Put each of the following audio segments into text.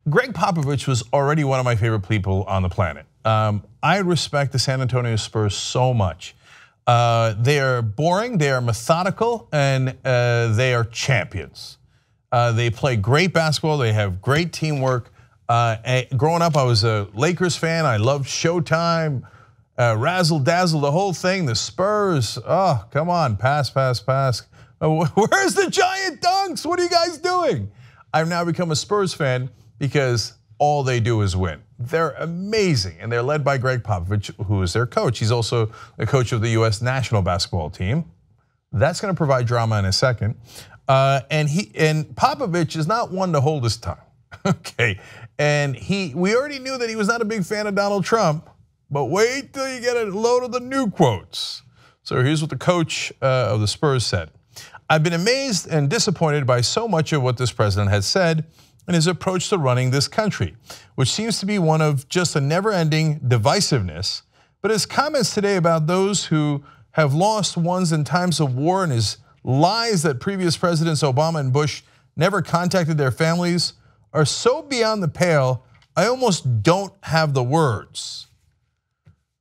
Gregg Popovich was already one of my favorite people on the planet. I respect the San Antonio Spurs so much. They are boring, they are methodical, and they are champions. They play great basketball, they have great teamwork. Growing up, I was a Lakers fan. I loved Showtime, Razzle Dazzle, the whole thing. The Spurs, oh, come on, pass. Where's the giant dunks? What are you guys doing? I've now become a Spurs fan because all they do is win. They're amazing, and they're led by Gregg Popovich, who is their coach. He's also the coach of the US national basketball team. That's gonna provide drama in a second. And Popovich is not one to hold his tongue, okay? And we already knew that he was not a big fan of Donald Trump, but wait till you get a load of the new quotes. So here's what the coach of the Spurs said. I've been amazed and disappointed by so much of what this president has said in his approach to running this country, which seems to be one of just a never-ending divisiveness. But his comments today about those who have lost ones in times of war and his lies that previous presidents Obama and Bush never contacted their families are so beyond the pale, I almost don't have the words.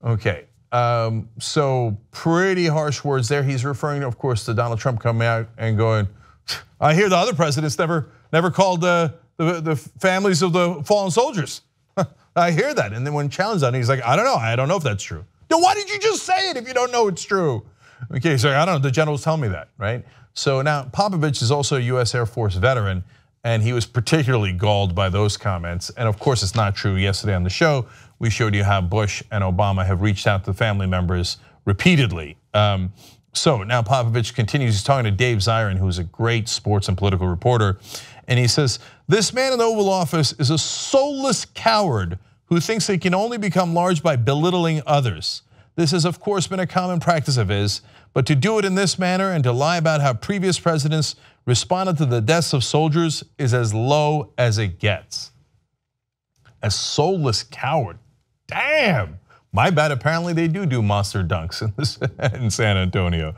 Okay, so pretty harsh words there. He's referring, of course, to Donald Trump coming out and going, I hear the other presidents never called the families of the fallen soldiers. I hear that. And then when challenged on it, he's like, I don't know if that's true. Then why did you just say it if you don't know it's true? Okay, so I don't know, the generals tell me that, right? So now Popovich is also a US Air Force veteran, and he was particularly galled by those comments. And of course, it's not true. Yesterday on the show, we showed you how Bush and Obama have reached out to family members repeatedly. So now Popovich continues, he's talking to Dave Zirin, who's a great sports and political reporter. And he says, this man in the Oval Office is a soulless coward who thinks he can only become large by belittling others. This has of course been a common practice of his, but to do it in this manner and to lie about how previous presidents responded to the deaths of soldiers is as low as it gets. A soulless coward, damn. My bad, apparently they do monster dunks in San Antonio.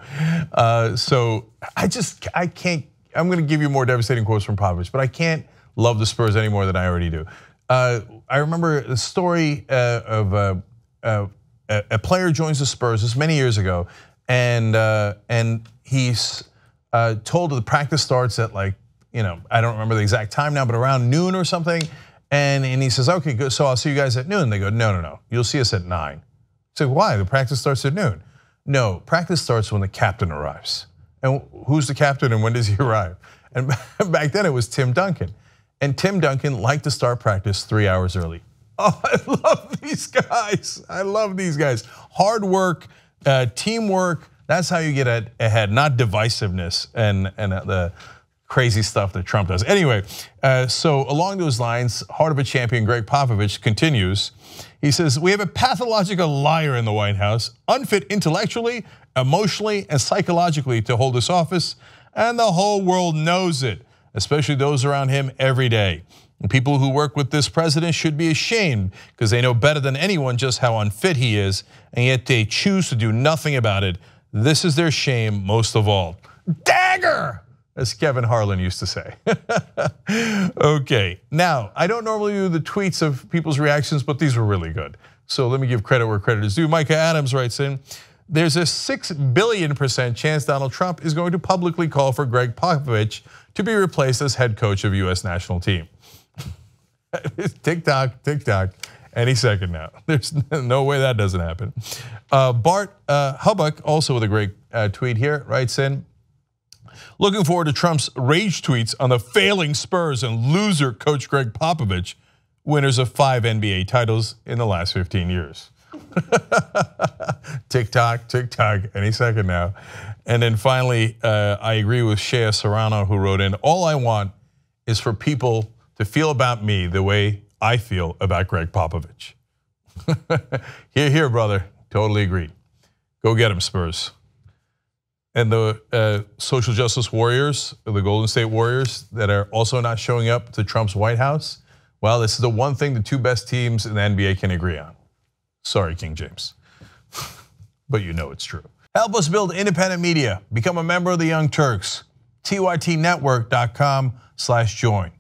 So I can't, I'm gonna give you more devastating quotes from Popovich, but I can't love the Spurs any more than I already do. I remember the story of a player joins the Spurs, this many years ago, and he's told the practice starts at I don't remember the exact time now, but around noon or something. And he says, okay, good, so I'll see you guys at noon. They go, no, you'll see us at 9. So why? The practice starts at noon. No, practice starts when the captain arrives. And who's the captain and when does he arrive? And back then it was Tim Duncan. And Tim Duncan liked to start practice 3 hours early. Oh, I love these guys. I love these guys. Hard work, teamwork, that's how you get ahead, not divisiveness and the crazy stuff that Trump does. Anyway, so along those lines, heart of a champion Gregg Popovich continues. He says, we have a pathological liar in the White House, unfit intellectually, emotionally, and psychologically to hold this office, and the whole world knows it, especially those around him every day. And people who work with this president should be ashamed because they know better than anyone just how unfit he is, and yet they choose to do nothing about it. This is their shame most of all. Dagger! As Kevin Harlan used to say. Okay, now, I don't normally do the tweets of people's reactions, but these were really good. So let me give credit where credit is due. Micah Adams writes in, there's a 6 billion% chance Donald Trump is going to publicly call for Gregg Popovich to be replaced as head coach of US national team. Tick tock, any second now. There's no way that doesn't happen. Bart Hubbuck, also with a great tweet here, writes in, looking forward to Trump's rage tweets on the failing Spurs and loser coach Gregg Popovich, winners of 5 NBA titles in the last 15 years. Tick tock, any second now. And then finally, I agree with Shea Serrano, who wrote in, all I want is for people to feel about me the way I feel about Gregg Popovich. Here, brother, totally agreed. Go get him, Spurs. And the social justice warriors, the Golden State Warriors that are also not showing up to Trump's White House, well, this is the one thing the 2 best teams in the NBA can agree on. Sorry, King James, but you know it's true. Help us build independent media. Become a member of the Young Turks. TYTnetwork.com/join.